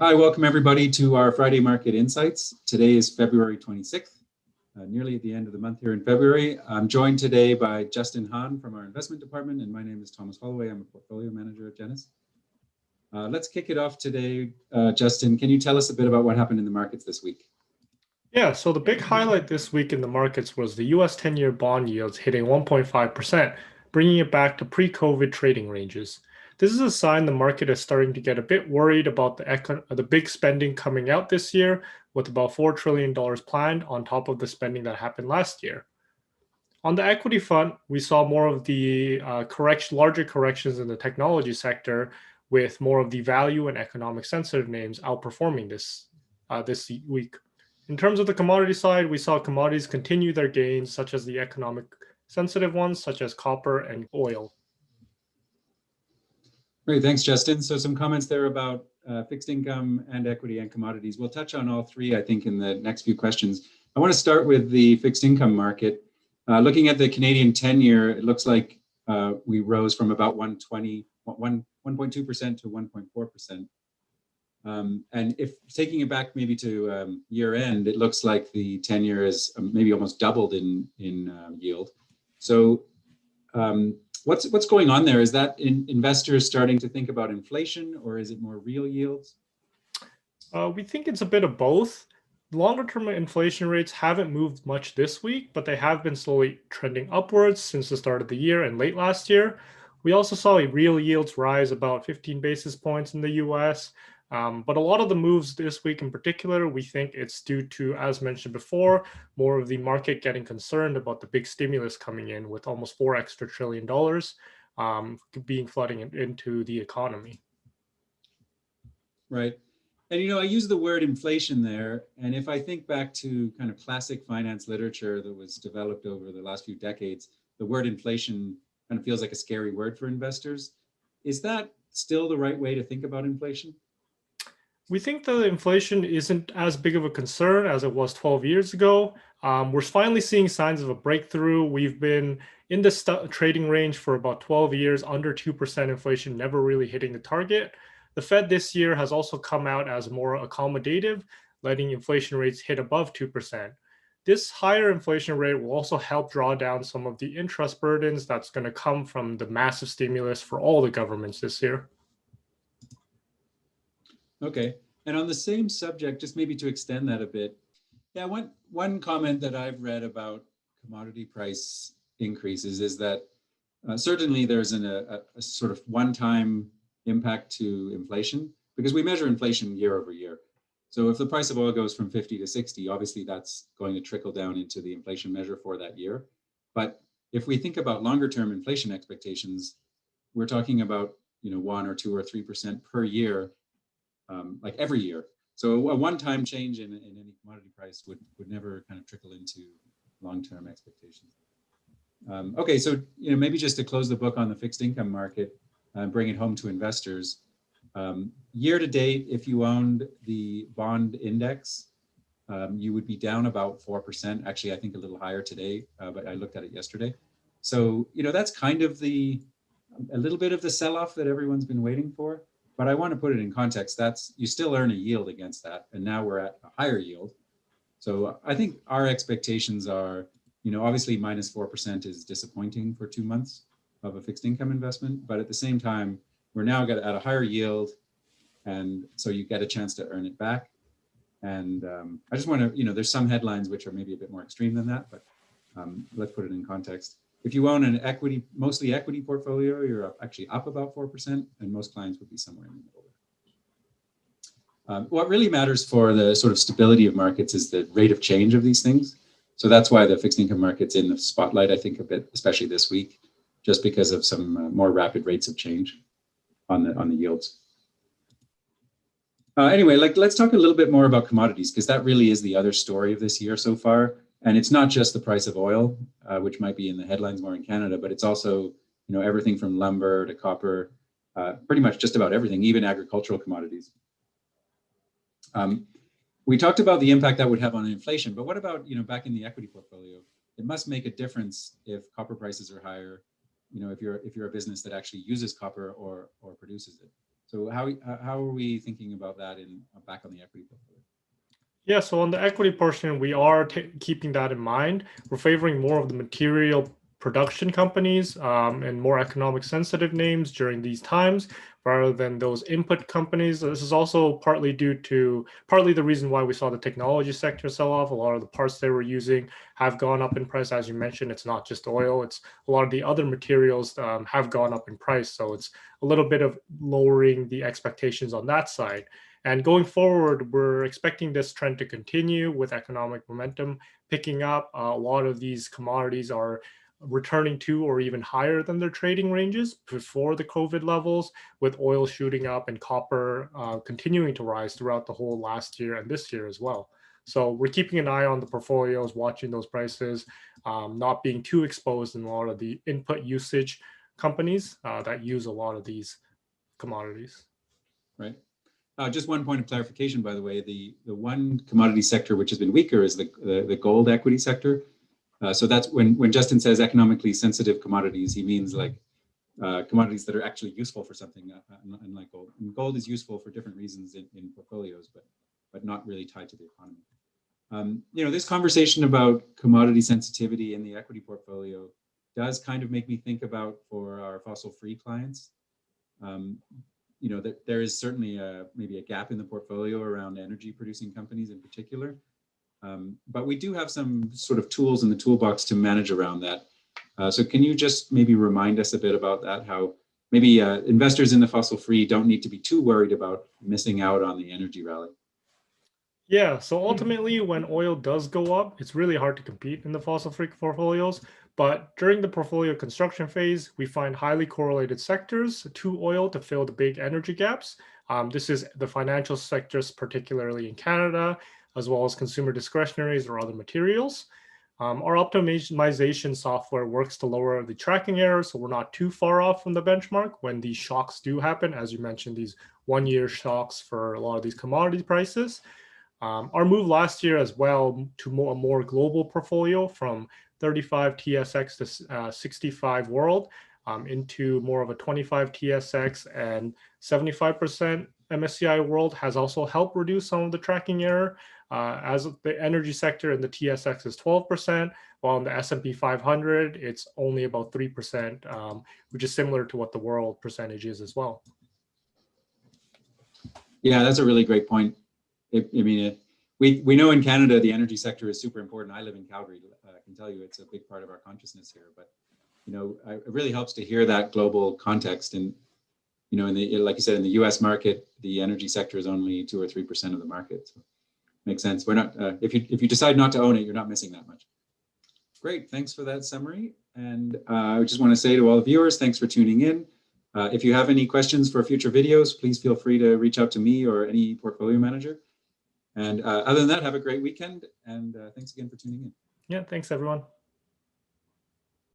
Hi, welcome everybody to our Friday Market Insights. Today is February 26th, nearly at the end of the month here in February. I'm joined today by Justin Hahn from our investment department, and my name is Thomas Holloway. I'm a portfolio manager at Genesis. Let's kick it off today. Justin, can you tell us a bit about what happened in the markets this week? Yeah, so the big highlight this week in the markets was the US 10-year bond yields hitting 1.5%, bringing it back to pre-COVID trading ranges. This is a sign the market is starting to get a bit worried about the big spending coming out this year, with about $4 trillion planned on top of the spending that happened last year. On the equity front, we saw more of the larger corrections in the technology sector, with more of the value and economic sensitive names outperforming this week. In terms of the commodity side, we saw commodities continue their gains, such as the economic sensitive ones, such as copper and oil. Great, thanks, Justin. So some comments there about fixed income and equity and commodities. We'll touch on all three, I think, in the next few questions. I want to start with the fixed income market. Looking at the Canadian 10-year, it looks like we rose from about 1.2% to 1.4%. And if taking it back maybe to year end, it looks like the 10-year is maybe almost doubled in yield. So what's going on there? Is that investors starting to think about inflation, or is it more real yields? We think it's a bit of both. Longer-term inflation rates haven't moved much this week, but they have been slowly trending upwards since the start of the year and late last year. We also saw real yields rise about 15 basis points in the US. But a lot of the moves this week in particular, we think it's due to, as mentioned before, more of the market getting concerned about the big stimulus coming in with almost $4 trillion being flooding into the economy. Right. And, I use the word inflation there. And if I think back to kind of classic finance literature that was developed over the last few decades, the word inflation kind of feels like a scary word for investors. Is that still the right way to think about inflation? We think the inflation isn't as big of a concern as it was 12 years ago. We're finally seeing signs of a breakthrough. We've been in this trading range for about 12 years, under 2% inflation, never really hitting the target. The Fed this year has also come out as more accommodative, letting inflation rates hit above 2%. This higher inflation rate will also help draw down some of the interest burdens that's going to come from the massive stimulus for all the governments this year. Okay. And on the same subject, just maybe to extend that a bit, yeah, one comment that I've read about commodity price increases is that certainly there's a sort of one-time impact to inflation, because we measure inflation year over year. So if the price of oil goes from 50 to 60, obviously that's going to trickle down into the inflation measure for that year. But if we think about longer term inflation expectations, we're talking about 1 or 2 or 3% per year, like every year. So a one-time change in any commodity price would never kind of trickle into long-term expectations. Okay, so maybe just to close the book on the fixed income market, bring it home to investors. Year to date, if you owned the bond index, you would be down about 4%. Actually, I think a little higher today, but I looked at it yesterday. So that's kind of a little bit of the sell-off that everyone's been waiting for. But I want to put it in context. You still earn a yield against that, and now we're at a higher yield. So I think our expectations are, obviously minus 4% is disappointing for 2 months of a fixed income investment, but at the same time, we're now at a higher yield, and so you get a chance to earn it back. And I just want to, there's some headlines which are maybe a bit more extreme than that, but let's put it in context. If you own an mostly equity portfolio, you're actually up about 4%, and most clients would be somewhere in the middle. What really matters for the sort of stability of markets is the rate of change of these things. So that's why the fixed income market's in the spotlight, I think, a bit, especially this week, just because of some more rapid rates of change on the yields. Anyway, let's talk a little bit more about commodities, because that really is the other story of this year so far. And it's not just the price of oil, which might be in the headlines more in Canada, but it's also, everything from lumber to copper, pretty much just about everything, even agricultural commodities. We talked about the impact that would have on inflation, but what about, back in the equity portfolio? It must make a difference if copper prices are higher, if you're a business that actually uses copper or produces it. So how are we thinking about that back on the equity portfolio? Yeah, so on the equity portion, we are keeping that in mind. We're favoring more of the material production companies and more economic sensitive names during these times rather than those input companies. This is also partly the reason why we saw the technology sector sell off. A lot of the parts they were using have gone up in price. As you mentioned, it's not just oil, it's a lot of the other materials have gone up in price. So it's a little bit of lowering the expectations on that side. And going forward, we're expecting this trend to continue with economic momentum picking up. A lot of these commodities are returning to or even higher than their trading ranges before the COVID levels, with oil shooting up and copper continuing to rise throughout the whole last year and this year as well. So we're keeping an eye on the portfolios, watching those prices, not being too exposed in a lot of the input usage companies that use a lot of these commodities. Right. Just one point of clarification, by the way, the one commodity sector which has been weaker is the gold equity sector. So that's when Justin says economically sensitive commodities, he means like commodities that are actually useful for something, unlike gold. And gold is useful for different reasons in portfolios, but not really tied to the economy. This conversation about commodity sensitivity in the equity portfolio does kind of make me think about for our fossil-free clients. That there is certainly maybe a gap in the portfolio around energy producing companies in particular. But we do have some sort of tools in the toolbox to manage around that. So can you just maybe remind us a bit about that, how maybe investors in the fossil free don't need to be too worried about missing out on the energy rally? Yeah, so ultimately, when oil does go up, it's really hard to compete in the fossil free portfolios. But during the portfolio construction phase, we find highly correlated sectors to oil to fill the big energy gaps. This is the financial sectors, particularly in Canada, as well as consumer discretionaries or other materials. Our optimization software works to lower the tracking error, so we're not too far off from the benchmark when these shocks do happen. As you mentioned, these one-year shocks for a lot of these commodity prices. Our move last year as well to a more global portfolio from 35 TSX to 65 world into more of a 25 TSX and 75% MSCI world has also helped reduce some of the tracking error. As the energy sector in the TSX is 12%, while in the S&P 500, it's only about 3%, which is similar to what the world percentage is as well. Yeah, that's a really great point. We know in Canada, the energy sector is super important. I live in Calgary. I can tell you it's a big part of our consciousness here, but it really helps to hear that global context. And, like you said, in the US market, the energy sector is only 2 or 3% of the market. So makes sense. We're not, if you decide not to own it, you're not missing that much. Great, thanks for that summary. And I just want to say to all the viewers, thanks for tuning in. If you have any questions for future videos, please feel free to reach out to me or any portfolio manager. And other than that, have a great weekend. And thanks again for tuning in. Yeah, thanks everyone.